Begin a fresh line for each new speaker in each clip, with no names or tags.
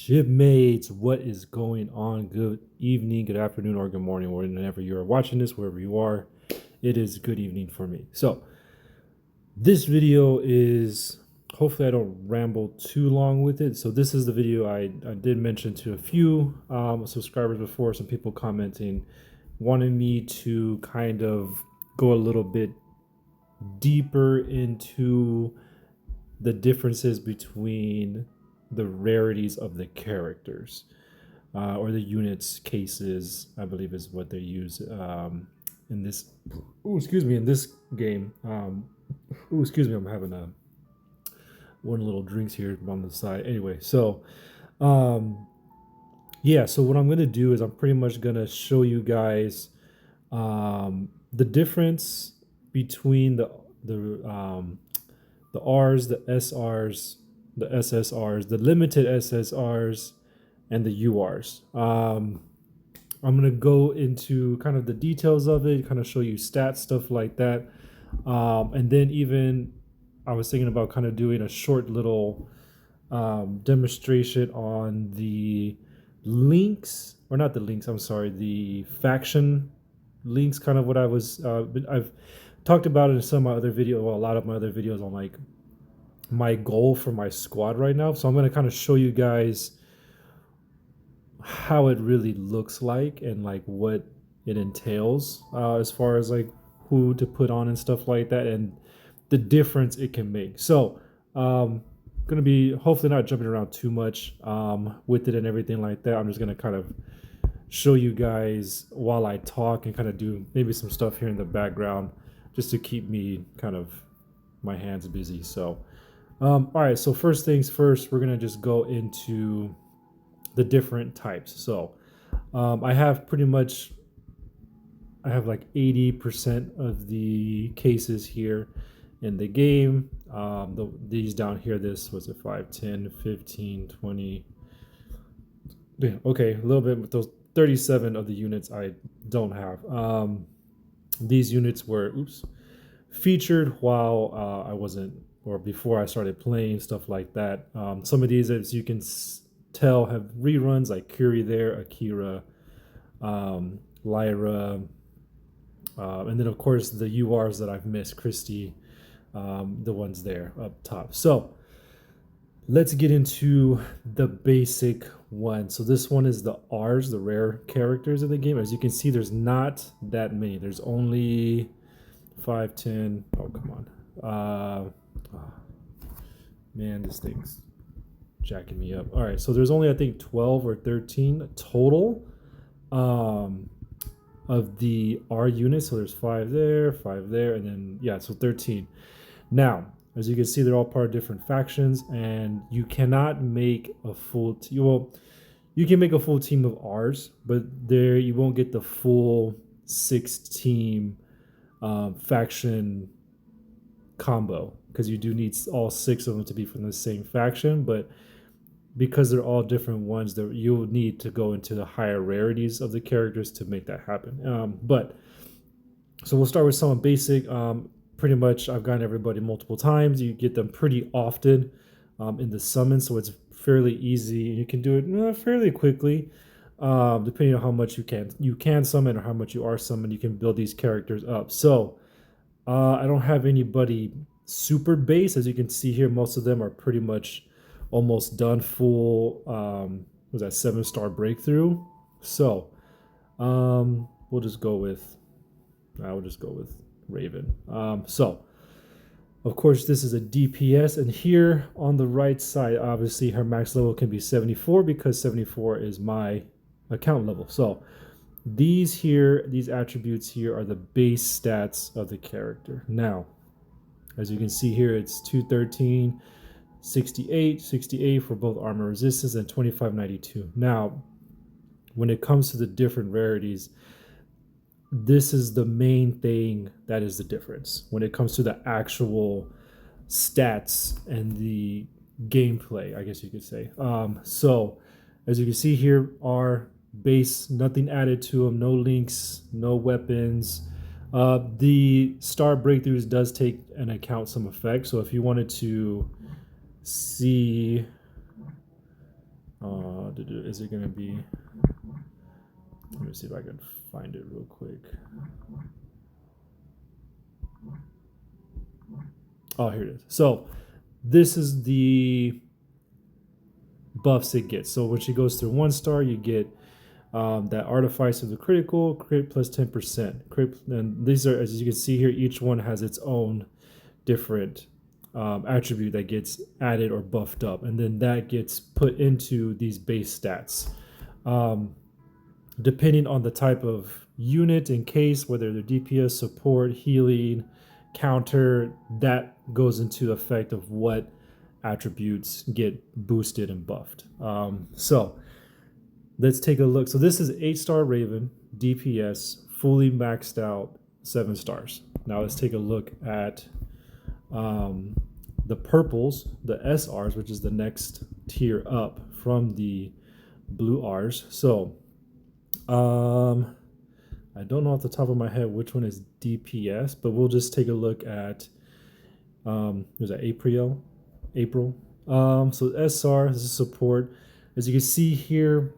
Shipmates, what is going on? Good evening, good afternoon, or good morning, whenever you are watching this, wherever you are. It is good evening for me. So, this video is, hopefully I don't ramble too long with it. So this is the video I did mention to a few subscribers before, some people commenting, wanting me to kind of go a little bit deeper into the differences between the rarities of the characters or the units cases, I believe is what they use in this. Oh, excuse me, in this game. Oh, excuse me, I'm having one little drinks here on the side. Anyway, so yeah, so what I'm gonna do is I'm pretty much gonna show you guys the difference between the R's, the SRs, the SSRs, the limited SSRs, and the URs. I'm going to go into kind of the details of it, kind of show you stats, stuff like that. And then even I was thinking about kind of doing a short little demonstration on the links, or not the links, I'm sorry, the faction links, kind of what I've talked about it in some of my other videos, well, a lot of my other videos on like my goal for my squad right now. So I'm going to kind of show you guys how it really looks like and like what it entails as far as like who to put on and stuff like that and the difference it can make. So going to be hopefully not jumping around too much with it and everything like that. I'm just going to kind of show you guys while I talk and kind of do maybe some stuff here in the background just to keep me kind of my hands busy. So all right, so first things first, we're gonna just go into the different types. So I have like 80% of the cases here in the game. These down here, this was a 5, 10, 15, 20. Yeah, okay, a little bit with those 37 of the units I don't have. These units were, featured while I wasn't, or before I started playing, stuff like that. Some of these, as you can tell, have reruns like Curie there, Akira, Lyra, and then of course the URs that I've missed, Christie, the ones there up top. So let's get into the basic one. So this one is the R's, the rare characters in the game. As you can see, there's not that many. There's only 5, 10. Oh, come on. Man, this thing's jacking me up. All right, so there's only, I think, 12 or 13 total of the R units. So there's 5 there, and then, yeah, so 13. Now, as you can see, they're all part of different factions, and you cannot make a full team. Well, you can make a full team of R's, but there you won't get the full 6-team faction combo, because you do need all 6 of them to be from the same faction. But because they're all different ones, that you'll need to go into the higher rarities of the characters to make that happen. But so we'll start with someone basic. Pretty much I've gotten everybody multiple times. You get them pretty often in the summon, so it's fairly easy. You can do it fairly quickly, depending on how much you can summon or how much you are summoned. You can build these characters up. So I don't have anybody super base. As you can see here, most of them are pretty much almost done full. Was that 7-star breakthrough? So we'll just go with Raven. So of course this is a DPS, and here on the right side, obviously her max level can be 74 because 74 is my account level. So these attributes here are the base stats of the character. Now, as you can see here, it's 213, 68, 68 for both armor resistance, and 2592. Now, when it comes to the different rarities, this is the main thing that is the difference when it comes to the actual stats and the gameplay, I guess you could say. So as you can see here, our base, nothing added to them, no links, no weapons. The star breakthroughs does take into account some effect. So if you wanted to see Is it going to be? Let me see if I can find it real quick. Oh, here it is. So this is the buffs it gets. So when she goes through 1 star, you get that artifice of the critical crit plus 10%. Crit, and these are, as you can see here, each one has its own different attribute that gets added or buffed up, and then that gets put into these base stats. Depending on the type of unit and case, whether they're DPS, support, healing, counter, that goes into effect of what attributes get boosted and buffed. So let's take a look. So this is 8-star Raven, DPS, fully maxed out, 7 stars. Now let's take a look at the purples, the SRs, which is the next tier up from the blue Rs. So I don't know off the top of my head which one is DPS, but we'll just take a look at there's that April. So SR, this is support. As you can see here,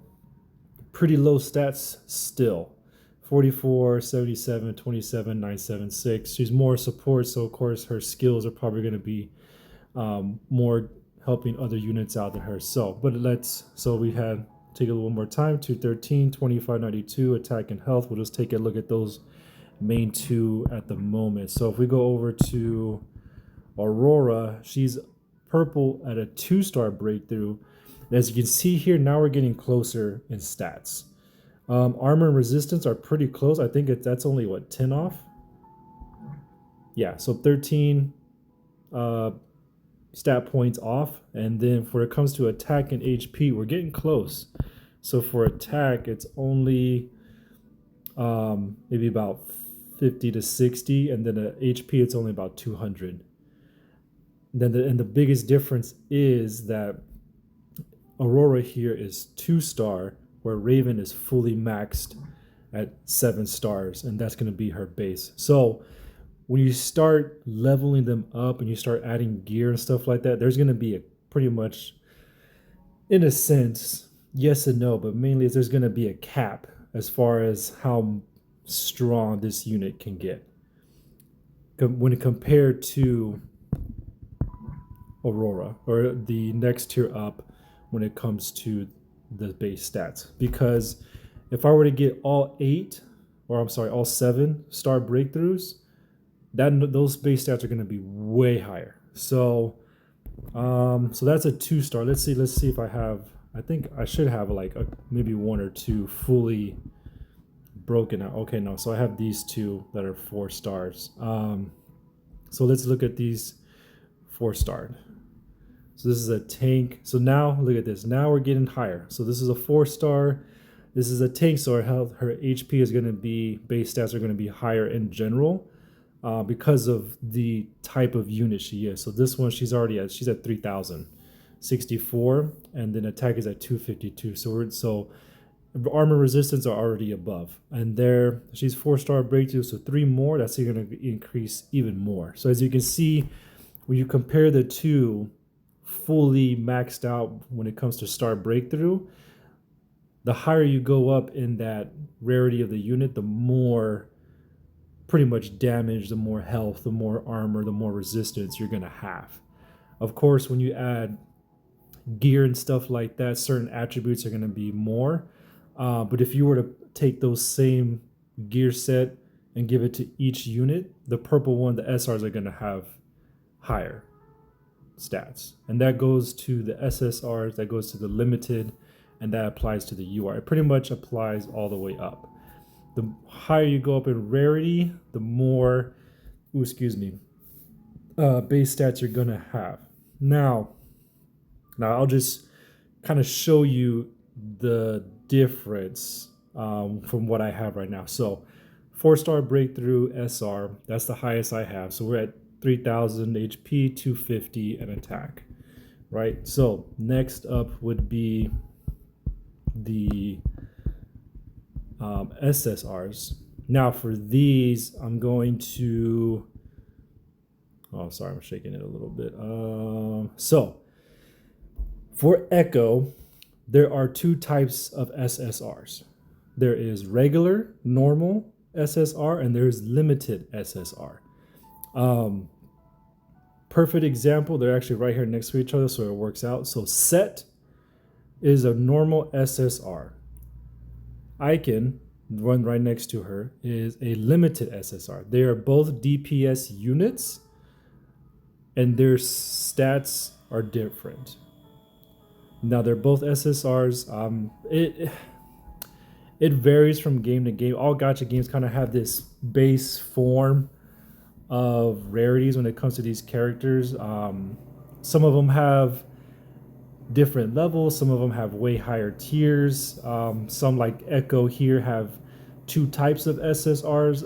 pretty low stats still. 44, 77, 27, 976. She's more support, so of course her skills are probably going to be more helping other units out than her. So we had take it one more time. 213, 2592, attack and health. We'll just take a look at those main two at the moment. So if we go over to Aurora, she's purple at a 2-star breakthrough. And as you can see here, now we're getting closer in stats. Armor and resistance are pretty close. I think that's only what, 10 off? Yeah, so 13 stat points off. And then when it comes to attack and HP, we're getting close. So for attack, it's only maybe about 50 to 60, and then HP, it's only about 200. Then the biggest difference is that Aurora here is 2-star, where Raven is fully maxed at 7 stars, and that's going to be her base. So when you start leveling them up and you start adding gear and stuff like that, there's going to be a pretty much, in a sense, yes and no, but mainly there's going to be a cap as far as how strong this unit can get when compared to Aurora, or the next tier up when it comes to the base stats. Because if I were to get all 7-star breakthroughs, those base stats are going to be way higher. So that's a 2-star. Let's see if I think I should have like maybe 1 or 2 fully broken out. Okay, no, so I have these 2 that are 4 stars. So let's look at these 4-starred. So this is a tank. So now look at this. Now we're getting higher. So this is a 4-star. This is a tank, so her HP is going to be, base stats are going to be higher in general because of the type of unit she is. So this one, she's at 3,064, and then attack is at 252. So armor resistance are already above, and there she's 4-star breakthrough, so 3 more, that's going to increase even more. So as you can see, when you compare the two fully maxed out when it comes to star breakthrough, the higher you go up in that rarity of the unit, the more pretty much damage, the more health, the more armor, the more resistance you're going to have. Of course, when you add gear and stuff like that, certain attributes are going to be more. But if you were to take those same gear set and give it to each unit, the purple one, the SRs, are going to have higher stats. And that goes to the SSRs, that goes to the limited, and that applies to the UR. It pretty much applies all the way up. The higher you go up in rarity, the more, base stats you're going to have. Now I'll just kind of show you the difference from what I have right now. So 4-star breakthrough SR, that's the highest I have. So we're at 3,000 HP, 250, and attack, right? So next up would be the SSRs. Now for these, I'm going to, oh, sorry, I'm shaking it a little bit. So for Echo, there are two types of SSRs. There is regular, normal SSR, and there's limited SSR. Perfect example, they're actually right here next to each other, so it works out. So set is a normal SSR. Icon, the one right next to her, is a limited SSR. They are both DPS units, and their stats are different. Now they're both SSRs. It varies from game to game. All gacha games kind of have this base form of rarities when it comes to these characters. Some of them have different levels. Some of them have way higher tiers. Some like Echo here have two types of SSRs,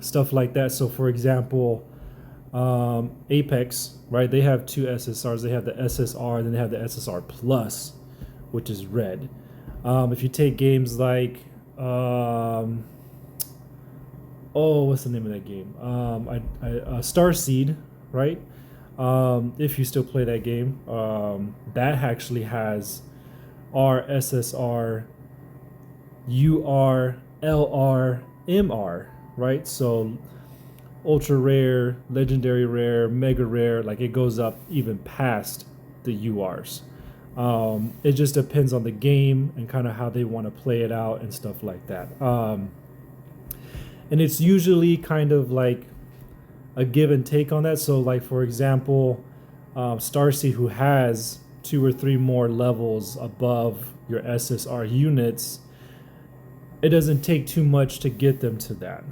stuff like that. So for example, Apex, right? They have two SSRs. They have the SSR, then they have the SSR Plus, which is red. If you take games like, what's the name of that game? Starseed, right? If you still play that game, that actually has R, SSR, UR, LR, MR, right? So ultra rare, legendary rare, mega rare, like it goes up even past the URs. It just depends on the game and kind of how they want to play it out and stuff like that. And it's usually kind of like a give and take on that. So like, for example, Starseed, who has 2 or 3 more levels above your SSR units, it doesn't take too much to get them to that.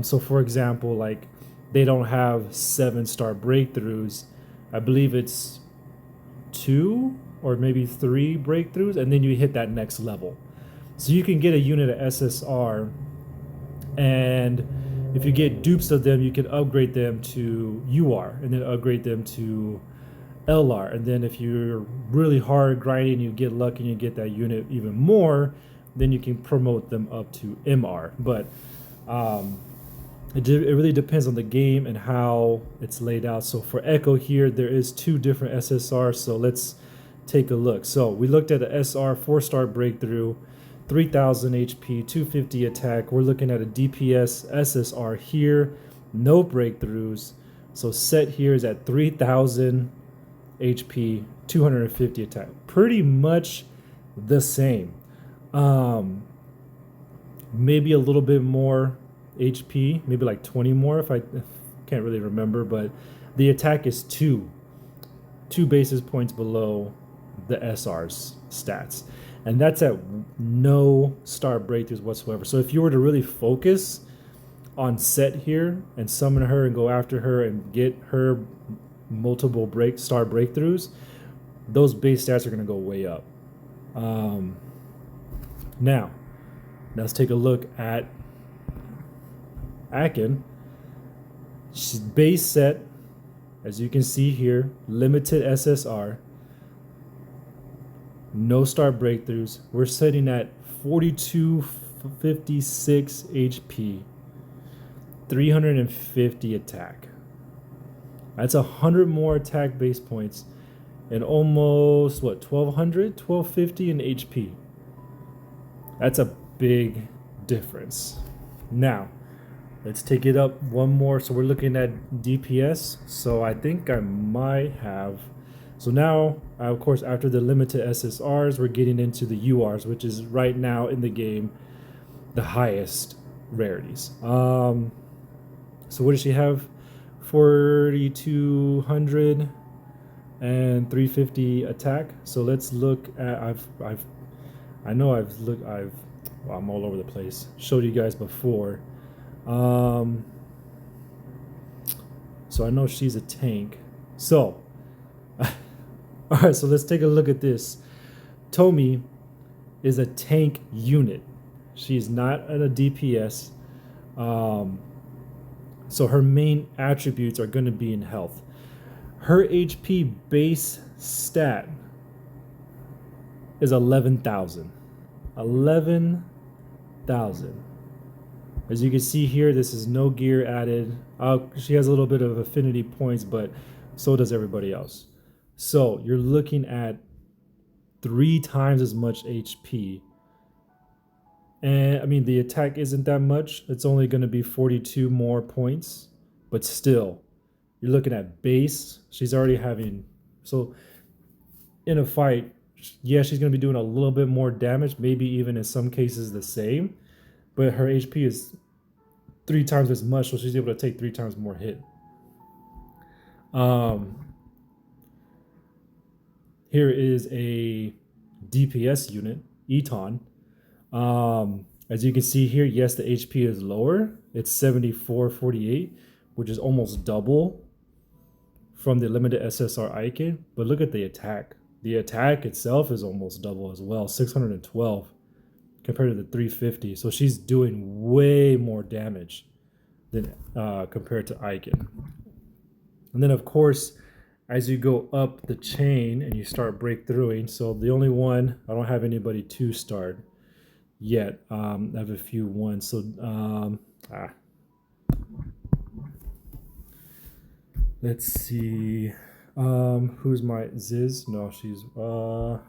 So for example, like they don't have 7-star breakthroughs. I believe it's 2 or maybe 3 breakthroughs, and then you hit that next level. So you can get a unit of SSR, and if you get dupes of them, you can upgrade them to UR, and then upgrade them to LR. And then if you're really hard grinding, you get lucky and you get that unit even more, then you can promote them up to MR. But it really depends on the game and how it's laid out. So for Echo here, there is 2 different SSRs. So let's take a look. So we looked at the SR 4-star breakthrough, 3000 HP, 250 attack. We're looking at a DPS SSR here, no breakthroughs. So set here is at 3000 HP, 250 attack. Pretty much the same. Maybe a little bit more HP, maybe like 20 more if I can't really remember, but the attack is 2 basis points below the SR's stats, and that's at no star breakthroughs whatsoever. So if you were to really focus on set here and summon her and go after her and get her multiple star breakthroughs, those base stats are going to go way up. Now let's take a look at Akin. She's base set, as you can see here, limited SSR, no star breakthroughs. We're setting at 4256 HP, 350 attack. That's 100 more attack base points and almost what, 1250 in HP. That's a big difference. Now let's take it up one more. So we're looking at DPS. So I think I might have. So now, of course, after the limited SSRs, we're getting into the URs, which is right now in the game the highest rarities. So what does she have? 4200 and 350 attack. So let's look at. I'm all over the place. Showed you guys before. So I know she's a tank. So, all right, so let's take a look at this. Tomi is a tank unit. She's not a DPS. So her main attributes are going to be in health. Her HP base stat is 11,000. 11,000. As you can see here, this is no gear added. She has a little bit of affinity points, but so does everybody else. So you're looking at 3 times as much HP. And I mean, the attack isn't that much. It's only going to be 42 more points. But still, you're looking at base. She's already having... So in a fight, yeah, she's going to be doing a little bit more damage. Maybe even in some cases the same. But her HP is 3 times as much. So she's able to take 3 times more hit. Here is a DPS unit, Altan. As you can see here, yes, the HP is lower. It's 7448, which is almost double from the limited SSR icon. But look at the attack. The attack itself is almost double as well, 612 compared to the 350. So she's doing way more damage than compared to icon. And then, of course, as you go up the chain and you start breakthroughing, so the only one, I don't have anybody 2-starred yet. I have a few 1s. So let's see. Who's my Ziz? No, she's well,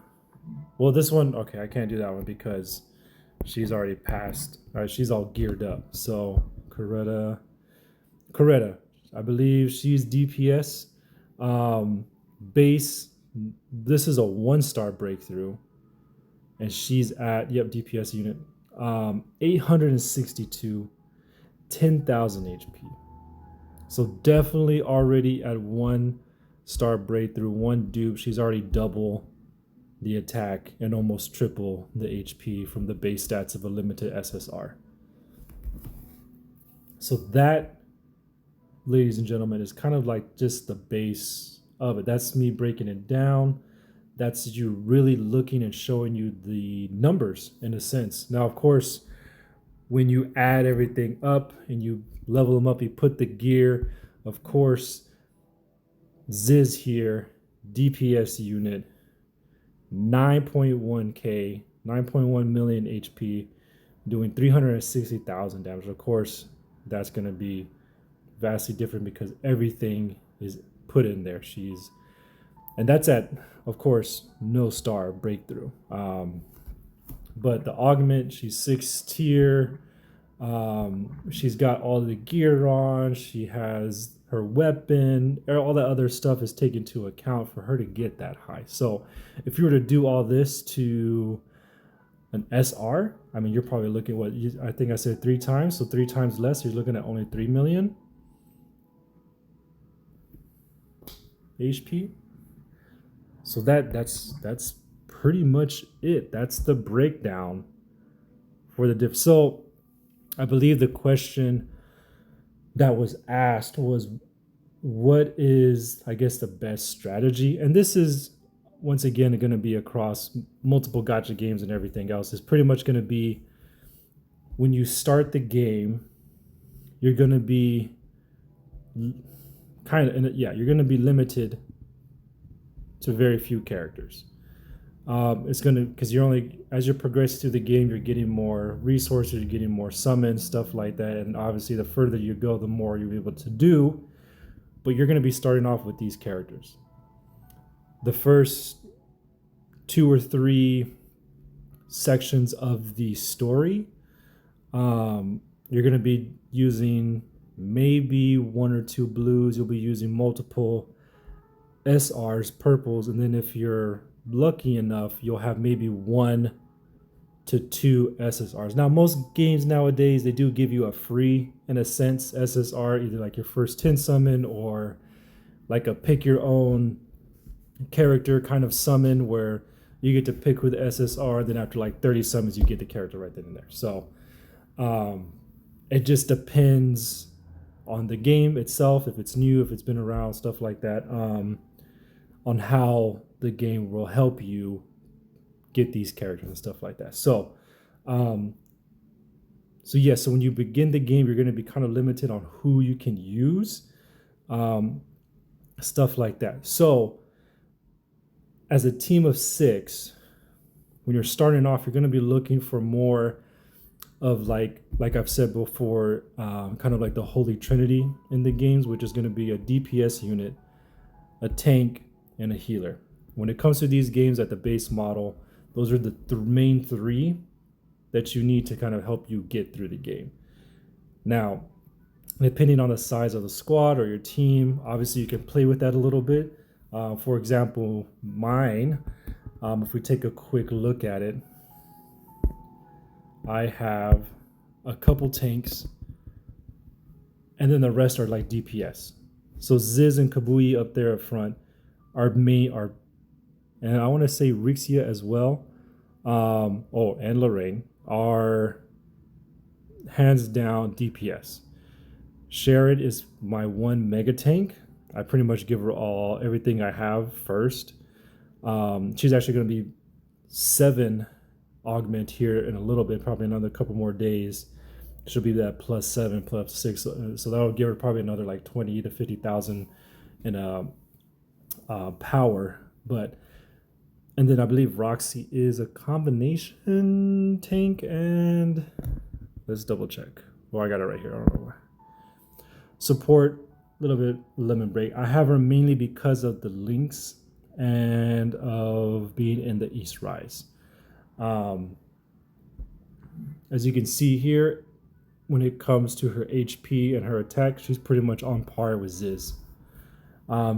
this one, okay, I can't do that one because she's already passed. All right, she's all geared up. So Coretta, I believe she's DPS. Base, this is a 1-star breakthrough, and she's at, yep, DPS unit, 862, 10,000 HP. So definitely already at 1-star breakthrough, 1 dupe. She's already double the attack and almost triple the HP from the base stats of a limited SSR. So that, ladies and gentlemen, is kind of like just the base of it. That's me breaking it down. That's you really looking and showing you the numbers in a sense. Now, of course, when you add everything up and you level them up, you put the gear, of course, Ziz here, DPS unit, 9.1k, 9.1 million HP, doing 360,000 damage. Of course, that's going to be vastly different because everything is put in there. And that's at, of course, no star breakthrough. But the augment, she's 6 tier. She's got all the gear on. She has her weapon. All that other stuff is taken into account for her to get that high. So if you were to do all this to an SR, I mean, you're probably looking at what I think I said 3 times. So 3 times less, you're looking at only 3 million HP. So that's pretty much it. That's the breakdown for the diff. So I believe the question that was asked was, what is, I guess, the best strategy? And this is, once again, going to be across multiple gacha games and everything else. It's pretty much going to be, when you start the game, you're going to be you're going to be limited to very few characters. It's going to, because you're only, as you progress through the game, you're getting more resources, you're getting more summons, stuff like that. And obviously the further you go, the more you're able to do. But you're going to be starting off with these characters. The first 2 or 3 sections of the story, you're going to be using maybe 1 or 2 blues. You'll be using multiple SRs, purples, and then if you're lucky enough, you'll have maybe 1 to 2 SSRs. Now, most games nowadays, they do give you a free, in a sense, SSR, either like your first 10 summon or like a pick your own character kind of summon where you get to pick with SSR, then after like 30 summons, you get the character right then and there. So it just depends on the game itself, if it's new, if it's been around, stuff like that, on how the game will help you get these characters and stuff like that. So so when you begin the game, you're going to be kind of limited on who you can use, stuff like that. So as a team of 6, when you're starting off, you're going to be looking for more of like I've said before, kind of like the Holy Trinity in the games, which is going to be a DPS unit, a tank, and a healer. when it comes to these games at the base model, those are the main three that you need to kind of help you get through the game. Now, depending on the size of the squad or your team, obviously you can play with that a little bit. For example, mine, if we take a quick look at it, I have a couple tanks, and then the rest are like DPS. So Ziz and Kabui up there up front are and I want to say Rixia as well. And Lorraine are hands down DPS. Sherrod is my one mega tank. I pretty much give her everything I have first. She's actually going to be 7 augment here in a little bit, probably another couple more days. She'll be that +7, +6, so that'll give her probably another like 20 to 50,000 in power. And then I believe Roxy is a combination tank, and let's double check. Well, I got it right here. I don't know why. Support, a little bit lemon break. I have her mainly because of the links and of being in the East Rise. As you can see here, when it comes to her HP and her attack, she's pretty much on par with Ziz.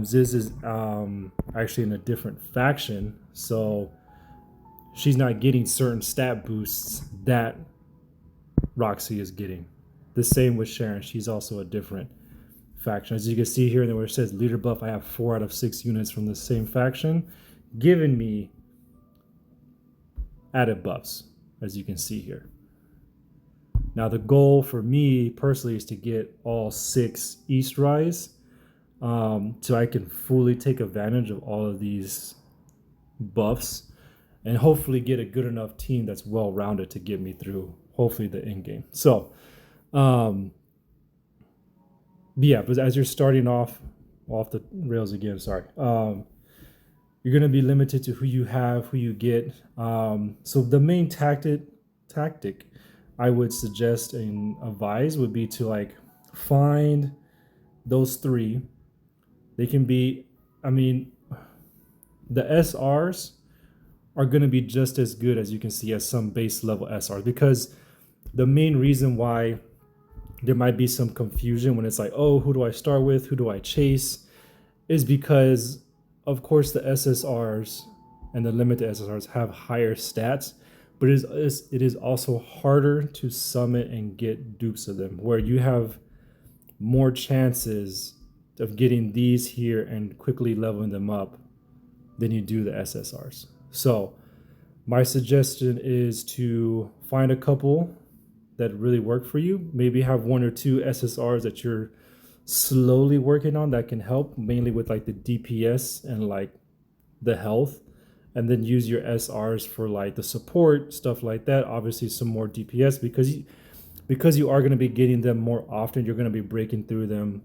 Ziz is actually in a different faction, so she's not getting certain stat boosts that Roxy is getting. The same with Sharon, she's also a different faction. As you can see here, where it says leader buff, I have 4 out of 6 units from the same faction, giving me added buffs, as you can see here. Now the goal for me personally is to get all 6 East Rise, so I can fully take advantage of all of these buffs and hopefully get a good enough team that's well-rounded to get me through hopefully the end game. So yeah, but as you're starting off the rails again, sorry, you're going to be limited to who you have, who you get. So the main tactic I would suggest and advise would be to like find those 3. They can be, I mean, the SRs are going to be just as good as you can see as some base level SRs, because the main reason why there might be some confusion when it's like, oh, who do I start with? Who do I chase? Is because, of course, the SSRs and the limited SSRs have higher stats, but it is also harder to summon and get dupes of them, where you have more chances of getting these here and quickly leveling them up than you do the SSRs. So my suggestion is to find a couple that really work for you. Maybe have 1 or 2 SSRs that you're slowly working on that can help, mainly with like the DPS and like the health, and then use your SRs for like the support, stuff like that. Obviously some more DPS, because you are going to be getting them more often, you're going to be breaking through them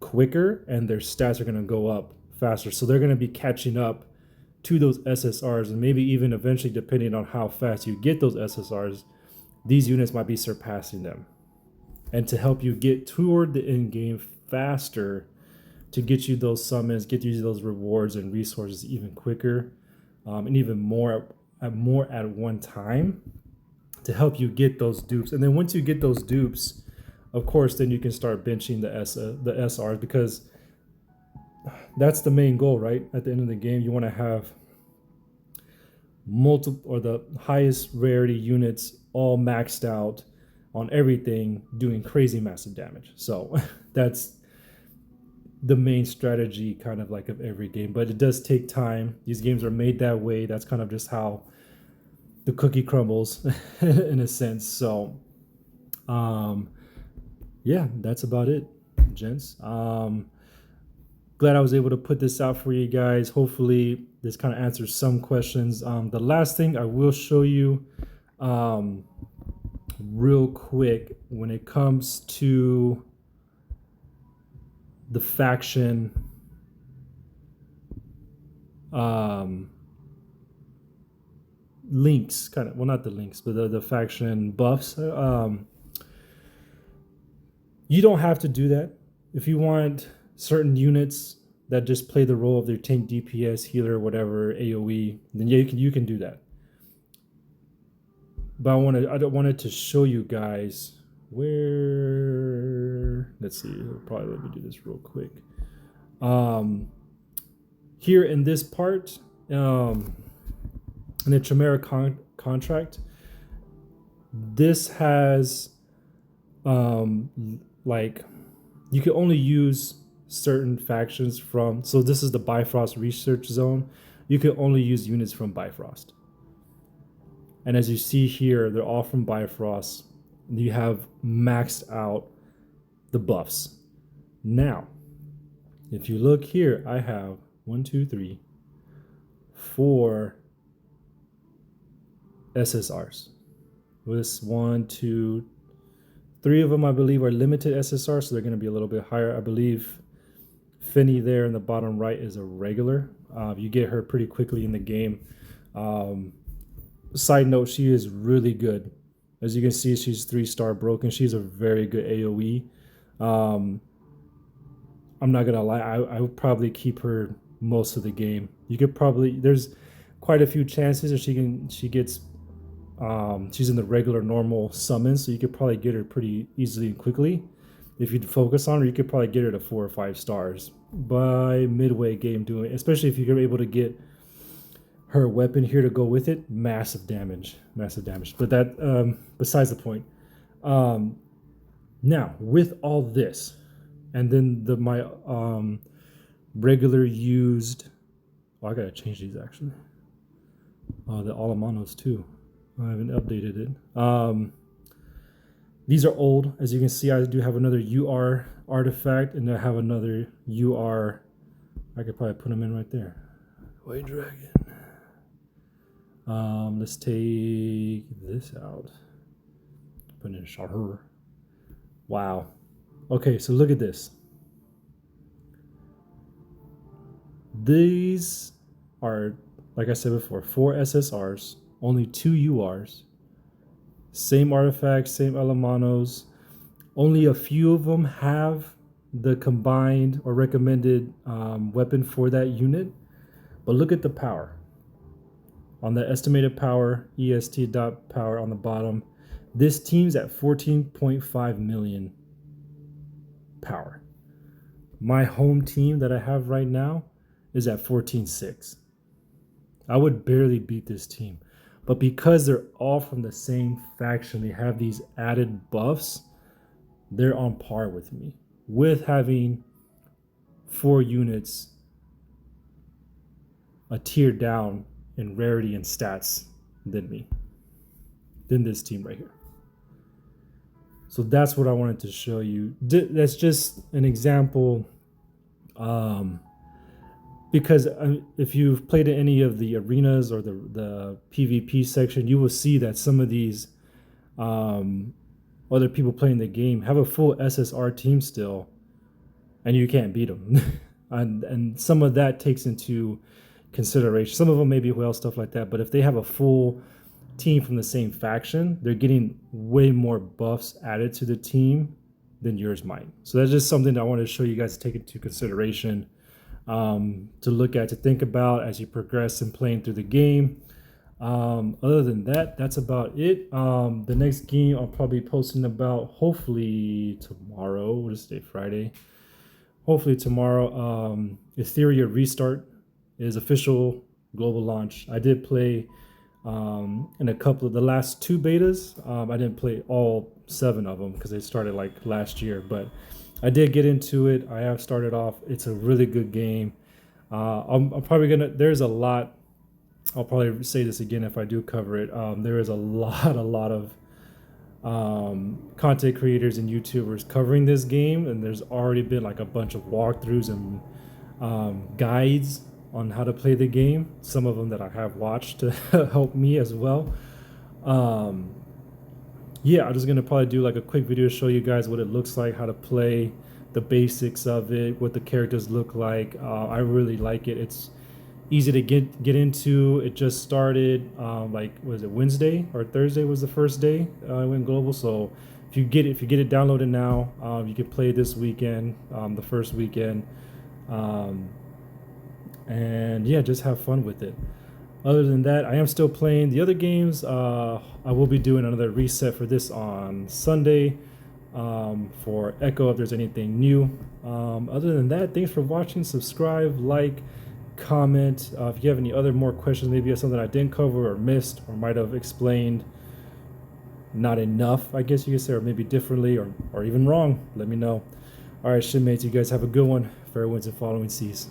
quicker, and their stats are going to go up faster. So they're going to be catching up to those SSRs, and maybe even eventually, depending on how fast you get those SSRs, these units might be surpassing them. And to help you get toward the end game faster, to get you those summons, get you those rewards and resources even quicker, and even more at one time, to help you get those dupes. And then once you get those dupes, of course, then you can start benching the SRs, because that's the main goal, right? At the end of the game, you want to have multiple, or the highest rarity units all maxed out on everything, doing crazy massive damage. So that's the main strategy kind of like of every game, but it does take time. These games are made that way. That's kind of just how the cookie crumbles in a sense. So yeah, that's about it, gents. Glad I was able to put this out for you guys. Hopefully this kind of answers some questions. The last thing I will show you real quick, when it comes to the faction links, kind of, well, not the links, but the faction buffs. You don't have to do that. If you want certain units that just play the role of their tank, DPS, healer, whatever, AoE, then yeah, you can do that. But I wanted to show you guys where. Let's see. It'll probably let me do this real quick. Here in this part, in the Chimera contract, this has like you can only use certain factions from. So this is the Bifrost research zone. You can only use units from Bifrost. And as you see here, they're all from Bifrost. You have maxed out the buffs. Now, if you look here, I have 1, 2, 3, 4 SSRs. This 1, 2, 3 of them, I believe, are limited SSR, so they're going to be a little bit higher. I believe Prinny there in the bottom right is a regular. You get her pretty quickly in the game. Side note, she is really good. As you can see, she's 3-star broken. She's a very good AoE. I'm not gonna lie, I would probably keep her most of the game. You could probably, there's quite a few chances that she's in the regular normal summon, so you could probably get her pretty easily and quickly. If you'd focus on her, you could probably get her to 4 or 5 stars by midway game doing, especially if you're able to get her weapon here to go with it. Massive damage. But that besides the point. Now with all this, and then my regular used, I gotta change these actually. The Alamanos too. I haven't updated it. These are old. As you can see, I do have another UR artifact, and I have another UR. I could probably put them in right there. White Dragon. Let's take this out. Put in Shahur. Wow. Okay, so look at this. These are, like I said before, 4 SSRs, only 2 URs. Same artifacts, same Elemanos. Only a few of them have the combined or recommended weapon for that unit. But look at the power. On the estimated power, est.power on the bottom, this team's at 14.5 million power. My home team that I have right now is at 14.6. I would barely beat this team. But because they're all from the same faction, they have these added buffs, they're on par with me. With having 4 units a tier down in rarity and stats than this team right here. So that's what I wanted to show you. That's just an example, because if you've played in any of the arenas or the PvP section, you will see that some of these other people playing the game have a full SSR team still, and you can't beat them. and some of that takes into consideration. Some of them maybe whale stuff like that, but if they have a full team from the same faction, they're getting way more buffs added to the team than yours might. So that's just something that I wanted to show you guys to take into consideration, to look at, to think about as you progress in playing through the game. Other than that, that's about it. The next game I'll probably be posting about hopefully tomorrow. What is today? Friday. Hopefully tomorrow. Etheria Restart is official global launch. I did play in a couple of the last 2 betas. I didn't play all 7 of them because they started like last year, but I did get into it. I have started off. It's a really good game. I'm probably gonna, there's a lot, I'll probably say this again if I do cover it. There is a lot of content creators and YouTubers covering this game, and there's already been like a bunch of walkthroughs and guides on how to play the game. Some of them that I have watched to help me as well. Yeah, I'm just gonna probably do like a quick video to show you guys what it looks like, how to play, the basics of it, what the characters look like. I really like it. It's easy to get into. It just started like, was it Wednesday or Thursday was the first day I went global. So if you get it downloaded now, you can play this weekend, the first weekend. and yeah, just have fun with it. Other than that, I am still playing the other games. I will be doing another reset for this on Sunday for Echo if there's anything new. Other than that, thanks for watching. Subscribe, like, comment. If you have any other more questions, maybe you have something I didn't cover or missed or might have explained not enough, I guess you could say, or maybe differently or even wrong, let me know. All right, shipmates, you guys have a good one. Fair winds and following seas.